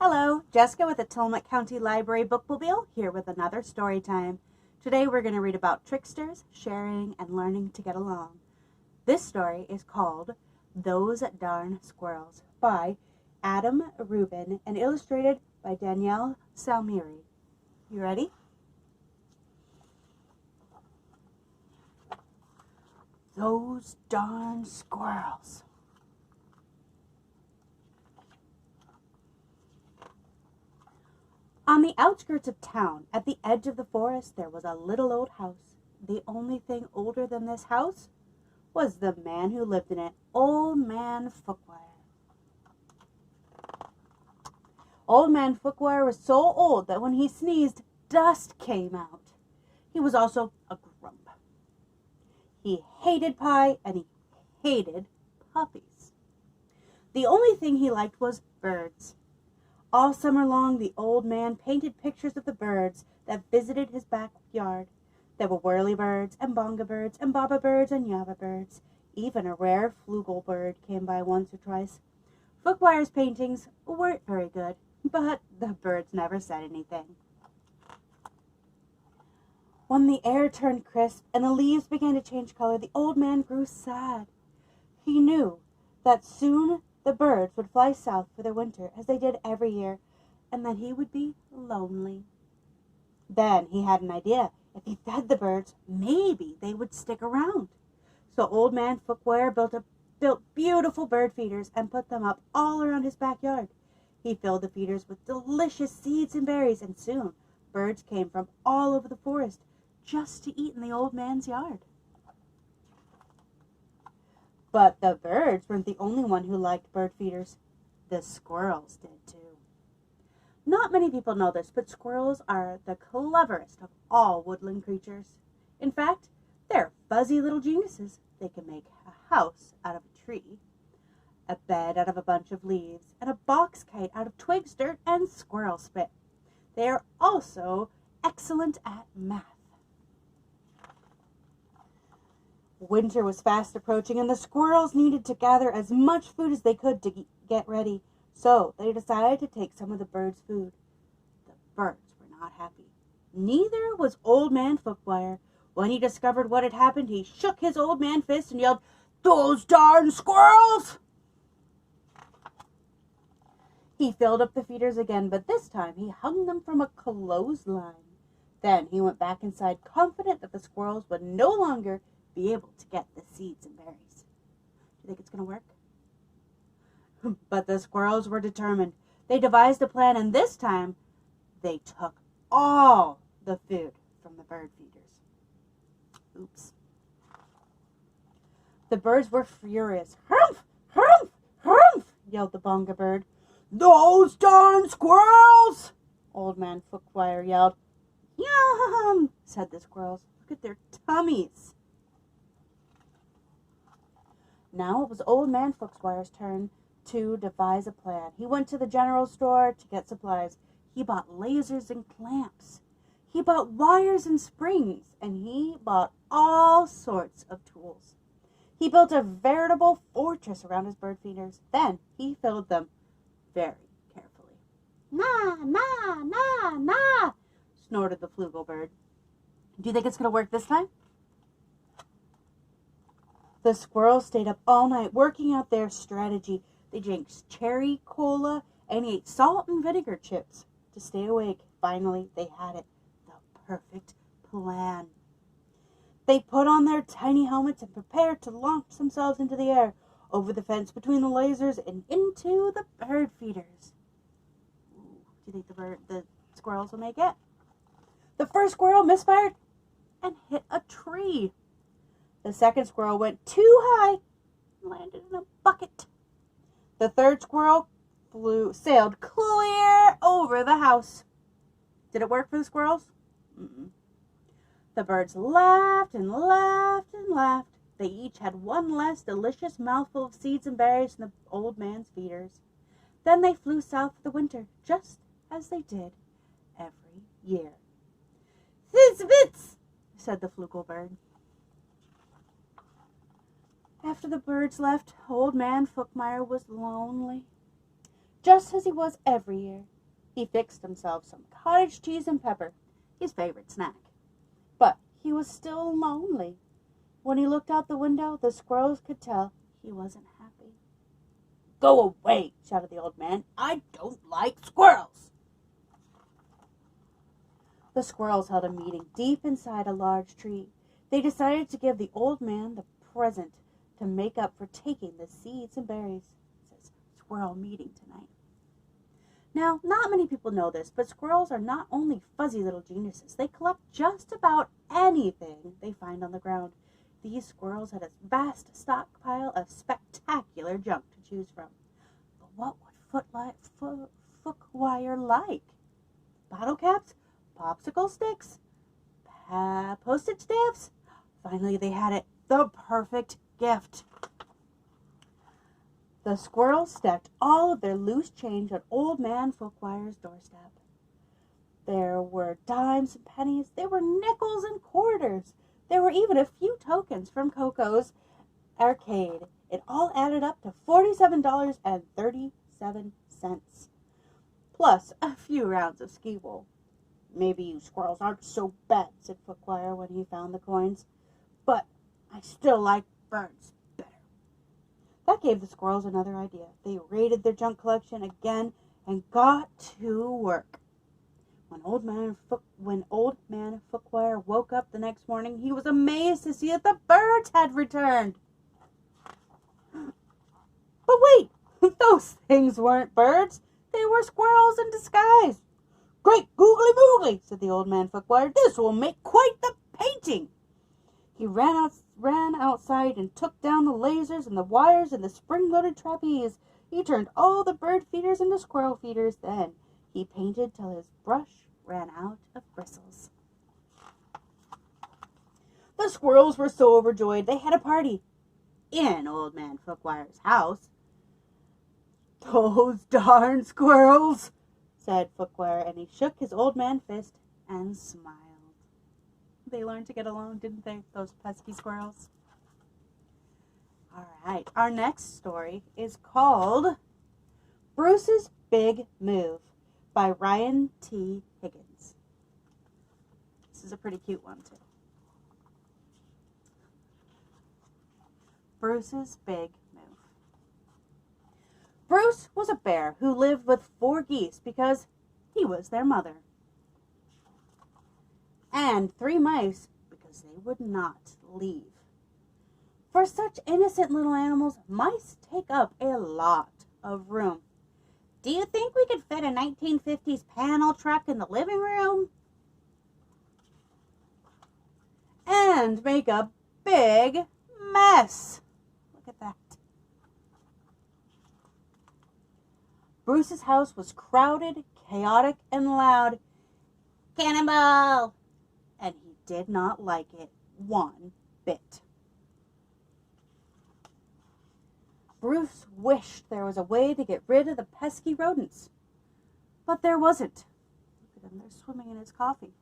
Hello, Jessica with the Tillamook County Library Bookmobile here with another story time. Today we're going to read about tricksters, sharing, and learning to get along. This story is called Those Darn Squirrels by Adam Rubin and illustrated by Danielle Salmieri. You ready? Those darn squirrels. On the outskirts of town, at the edge of the forest, there was a little old house. The only thing older than this house was the man who lived in it, Old Man Fookwire. Old Man Fookwire was so old that when he sneezed, dust came out. He was also a grump. He hated pie and he hated puppies. The only thing he liked was birds. All summer long, the old man painted pictures of the birds that visited his backyard. There were whirlybirds and bonga birds and baba birds and yaba birds. Even a rare flugel bird came by once or twice. Fookwire's paintings weren't very good, but the birds never said anything. When the air turned crisp and the leaves began to change color, the old man grew sad. He knew that soon the birds would fly south for their winter, as they did every year, and that he would be lonely. Then he had an idea. If he fed the birds, maybe they would stick around. So Old Man Fookwire built beautiful bird feeders and put them up all around his backyard. He filled the feeders with delicious seeds and berries, and soon birds came from all over the forest just to eat in the old man's yard. But the birds weren't the only one who liked bird feeders. The squirrels did too. Not many people know this, but squirrels are the cleverest of all woodland creatures. In fact, they're fuzzy little geniuses. They can make a house out of a tree, a bed out of a bunch of leaves, and a box kite out of twigs, dirt, and squirrel spit. They are also excellent at math. Winter was fast approaching, and the squirrels needed to gather as much food as they could to get ready. So they decided to take some of the birds' food. The birds were not happy. Neither was Old Man Fookwire. When he discovered what had happened, he shook his old man fist and yelled, "Those darn squirrels!" He filled up the feeders again, but this time he hung them from a clothesline. Then he went back inside, confident that the squirrels would no longer be able to get the seeds and berries. Do you think it's going to work? But the squirrels were determined. They devised a plan, and this time they took all the food from the bird feeders. Oops. The birds were furious. "Humph! Humph! Humph!" yelled the bonga bird. "Those darn squirrels!" Old Man Fookwire yelled. "Yum!" said the squirrels. "Look at their tummies." Now it was Old Man Fookwire's turn to devise a plan. He went to the general store to get supplies. He bought lasers and clamps. He bought wires and springs, and he bought all sorts of tools. He built a veritable fortress around his bird feeders. Then he filled them very carefully. "Na, na, na, na," snorted the flugel bird. Do you think it's going to work this time? The squirrels stayed up all night working out their strategy. They drank cherry cola and ate salt and vinegar chips to stay awake. Finally, they had it. The perfect plan. They put on their tiny helmets and prepared to launch themselves into the air, over the fence between the lasers and into the bird feeders. Ooh, do you think the squirrels will make it? The first squirrel misfired and hit a tree. The second squirrel went too high and landed in a bucket. The third squirrel sailed clear over the house. Did it work for the squirrels? Mm-mm. The birds laughed and laughed and laughed. They each had one less delicious mouthful of seeds and berries than the old man's feeders. Then they flew south for the winter, just as they did every year. "Fizz-vitz," said the flugel bird. After the birds left, Old Man Fookwire was lonely, just as he was every year. He fixed himself some cottage cheese and pepper, his favorite snack. But he was still lonely. When he looked out the window, the squirrels could tell he wasn't happy. "Go away," shouted the old man. "I don't like squirrels." The squirrels held a meeting deep inside a large tree. They decided to give the old man the present to make up for taking the seeds and berries. It says squirrel meeting tonight. Now, not many people know this, but squirrels are not only fuzzy little geniuses. They collect just about anything they find on the ground. These squirrels had a vast stockpile of spectacular junk to choose from. But what would Fookwire like? Bottle caps? Popsicle sticks? Postage stamps? Finally, they had it. The perfect gift. The squirrels stacked all of their loose change on Old Man Fookwire's doorstep. There were dimes and pennies. There were nickels and quarters. There were even a few tokens from Coco's arcade. It all added up to $47.37. Plus a few rounds of skee-ball. "Maybe you squirrels aren't so bad," said Fookwire when he found the coins. "But I still like birds better." That gave the squirrels another idea. They raided their junk collection again and got to work. When Old Man Fookwire woke up the next morning, he was amazed to see that the birds had returned. But wait, those things weren't birds. They were squirrels in disguise. "Great googly moogly," said the Old Man Fookwire. "This will make quite the painting." He ran outside and took down the lasers and the wires and the spring-loaded trapeze. He turned all the bird feeders into squirrel feeders. Then he painted till his brush ran out of bristles. The squirrels were so overjoyed they had a party in Old Man Fookwire's house. "Those darn squirrels," said Fookwire, and he shook his old man fist and smiled. They learned to get along, didn't they, those pesky squirrels? All right, our next story is called Bruce's Big Move by Ryan T Higgins. This is a pretty cute one, too. Bruce's Big Move. Bruce was a bear who lived with 4 geese because he was their mother. And 3 mice because they would not leave. For such innocent little animals, mice take up a lot of room. Do you think we could fit a 1950s panel truck in the living room? And make a big mess. Look at that. Bruce's house was crowded, chaotic, and loud. Cannonball! And he did not like it one bit. Bruce wished there was a way to get rid of the pesky rodents. But there wasn't. Look at him, they're swimming in his coffee.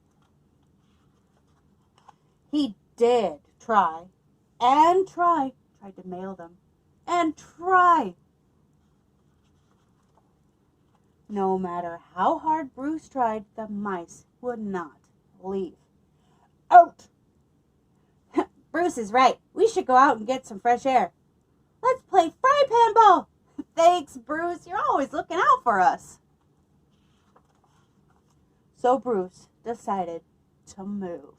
He did try and try. Tried to mail them. And try. No matter how hard Bruce tried, the mice would not leave. Out! Bruce is right. We should go out and get some fresh air. Let's play fry pan ball. Thanks, Bruce. You're always looking out for us. So Bruce decided to move.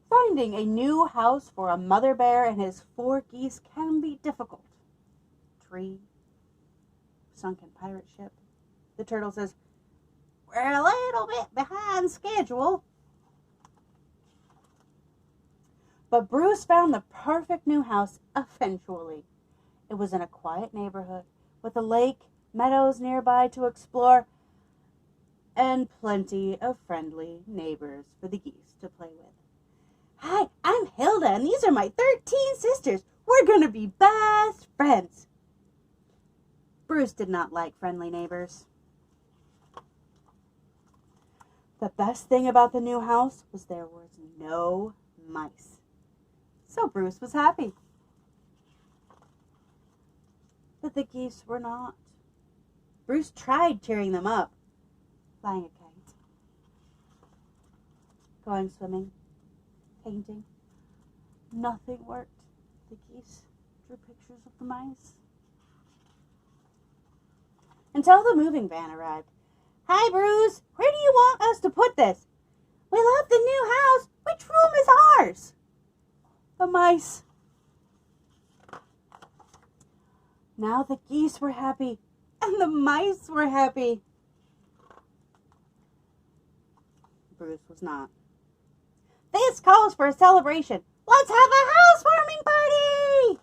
Finding a new house for a mother bear and his 4 geese can be difficult. Tree, sunken pirate ship. The turtle says, "We're a little bit behind schedule." But Bruce found the perfect new house eventually. It was in a quiet neighborhood with a lake, meadows nearby to explore, and plenty of friendly neighbors for the geese to play with. "Hi, I'm Hilda, and these are my 13 sisters. We're going to be best friends." Bruce did not like friendly neighbors. The best thing about the new house was there was no mice. So Bruce was happy. But the geese were not. Bruce tried cheering them up. Flying a kite. Going swimming. Painting. Nothing worked. The geese drew pictures of the mice. Until the moving van arrived. Hi, Bruce. Where do you want us to put this? We love the new house. Which room is ours? The mice. Now the geese were happy, and the mice were happy. Bruce was not. This calls for a celebration. Let's have a housewarming party!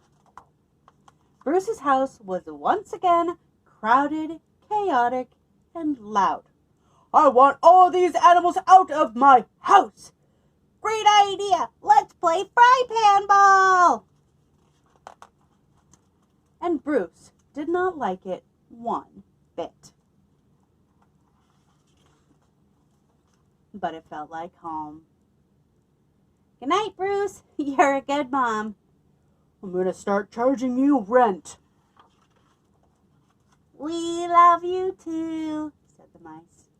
Bruce's house was once again crowded, chaotic, and loud. I want all these animals out of my house! Great idea! Let's play fry pan ball! And Bruce did not like it one bit. But it felt like home. Good night, Bruce. You're a good mom. I'm going to start charging you rent. We love you too, said the mice.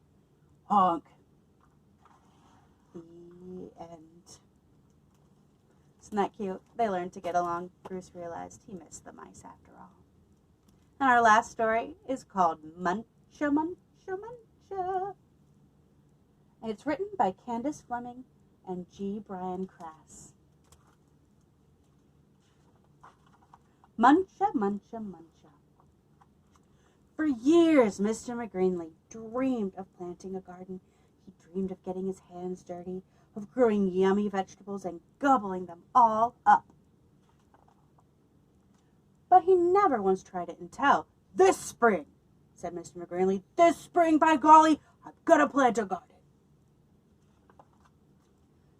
Honk. The end. Isn't that cute? They learned to get along. Bruce realized he missed the mice after all. And our last story is called Muncha, Muncha, Muncha. And it's written by Candace Fleming and G. Brian Crass. Muncha, Muncha, Muncha. For years, Mr. McGreenley dreamed of planting a garden. He dreamed of getting his hands dirty, of growing yummy vegetables and gobbling them all up. But he never once tried it until this spring, said Mr. McGreenley. This spring, by golly, I've got to plant a garden.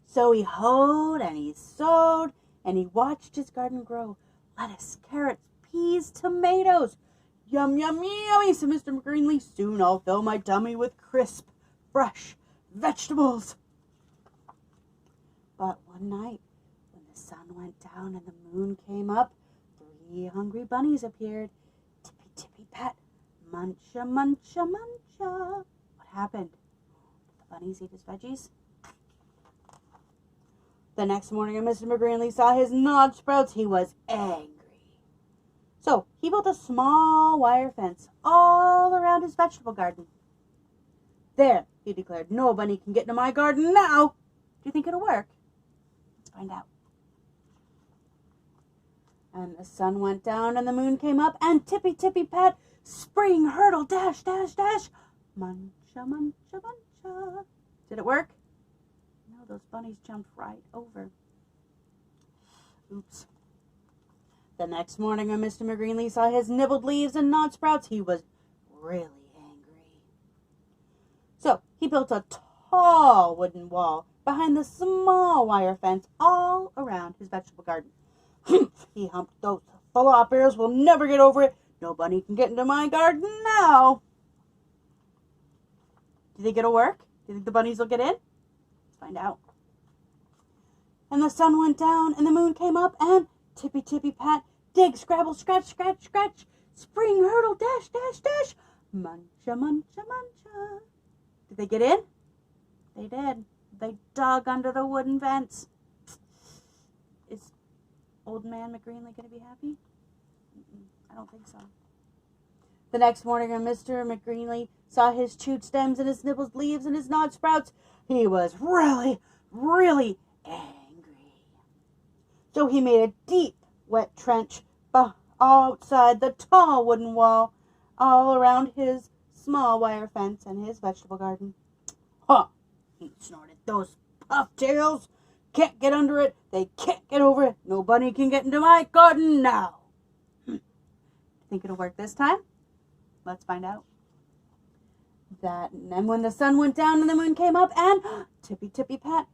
So he hoed and he sowed and he watched his garden grow. Lettuce, carrots, peas, tomatoes. Yum, yum, yummy, said Mr. McGreenley. Soon I'll fill my tummy with crisp, fresh vegetables. But one night, when the sun went down and the moon came up, 3 hungry bunnies appeared. Tippy, tippy, pat, muncha, muncha, muncha. What happened? Did the bunnies eat his veggies? The next morning, when Mr. McGreenley saw his nod sprouts, he was angry. So he built a small wire fence all around his vegetable garden. There, he declared, no bunny can get into my garden now. Do you think it'll work? Let's find out. And the sun went down and the moon came up, and tippy, tippy, pat, spring, hurdle, dash, dash, dash, muncha, muncha, muncha. Did it work? No, those bunnies jumped right over. Oops. The next morning, when Mr. McGreenley saw his nibbled leaves and nod sprouts, he was really angry. So he built a tall wooden wall behind the small wire fence all around his vegetable garden. Humph, he humped. Those fallopiers will never get over it. No bunny can get into my garden now. Do you think it'll work? Do you think the bunnies will get in? Let's find out. And the sun went down and the moon came up, and tippy, tippy, pat, dig, scrabble, scratch, scratch, scratch, spring, hurdle, dash, dash, dash, muncha, muncha, muncha. Did they get in? They did. They dug under the wooden fence. Is old man McGreenley going to be happy? I don't think so. The next morning, when Mr. McGreenley saw his chewed stems and his nibbled leaves and his gnawed sprouts, he was really, really angry. So he made a deep, wet trench outside the tall wooden wall, all around his small wire fence and his vegetable garden. Huh, he snorted. Those pufftails can't get under it. They can't get over it. No bunny can get into my garden now. Think it'll work this time? Let's find out. And then when the sun went down and the moon came up, and tippy, tippy, pat,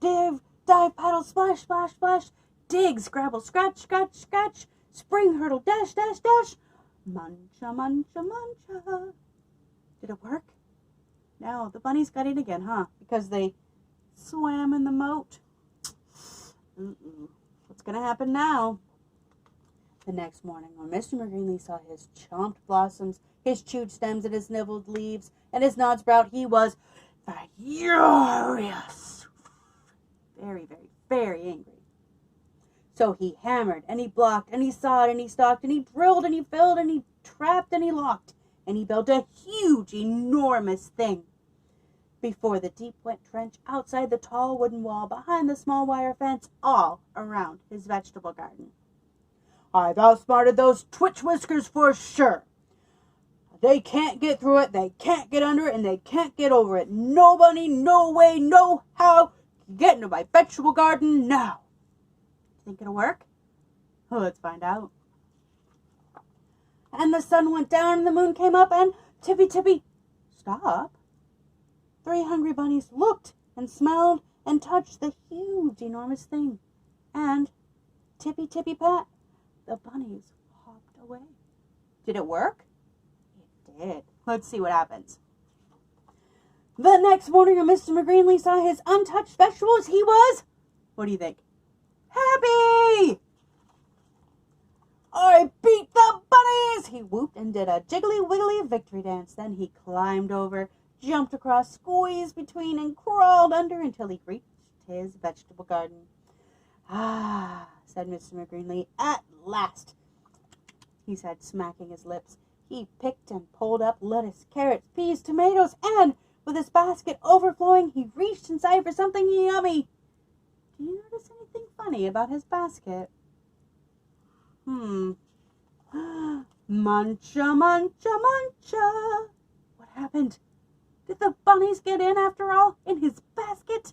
dive, paddle, splash, splash, splash, dig, scrabble, scratch, scratch, scratch, spring, hurdle, dash, dash, dash, muncha, muncha, muncha. Did it work? No, the bunnies got in again, huh? Because they swam in the moat. What's going to happen now? The next morning, when Mr. McGreenleaf saw his chomped blossoms, his chewed stems, and his nibbled leaves, and his gnawed sprout, he was furious. Very, very, very angry. So he hammered, and he blocked, and he sawed, and he stalked, and he drilled, and he filled, and he trapped, and he locked, and he built a huge, enormous thing. Before the deep, wet trench, outside the tall wooden wall, behind the small wire fence, all around his vegetable garden. I've outsmarted those twitch whiskers for sure. They can't get through it, they can't get under it, and they can't get over it. Nobody, no way, no how can get into my vegetable garden now. Think it'll work? Well, let's find out. And the sun went down and the moon came up and tippy, stop. 3 hungry bunnies looked and smelled and touched the huge, enormous thing. And tippy, pat, the bunnies hopped away. Did it work? It did. Let's see what happens. The next morning when Mr. McGreenleaf saw his untouched vegetables, he was, what do you think? Happy! I beat the bunnies! He whooped and did a jiggly-wiggly victory dance. Then he climbed over, jumped across, squeezed between, and crawled under until he reached his vegetable garden. Ah, said Mr. McGreenleaf, at last, he said, smacking his lips. He picked and pulled up lettuce, carrots, peas, tomatoes, and, with his basket overflowing, he reached inside for something yummy. Do you notice anything funny about his basket? Muncha, muncha, muncha. What happened? Did the bunnies get in after all, in his basket?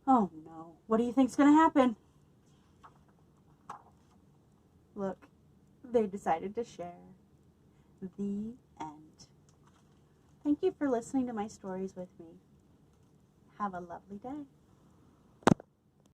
Oh no, what do you think's going to happen? Look, they decided to share. The end. Thank you for listening to my stories with me. Have a lovely day.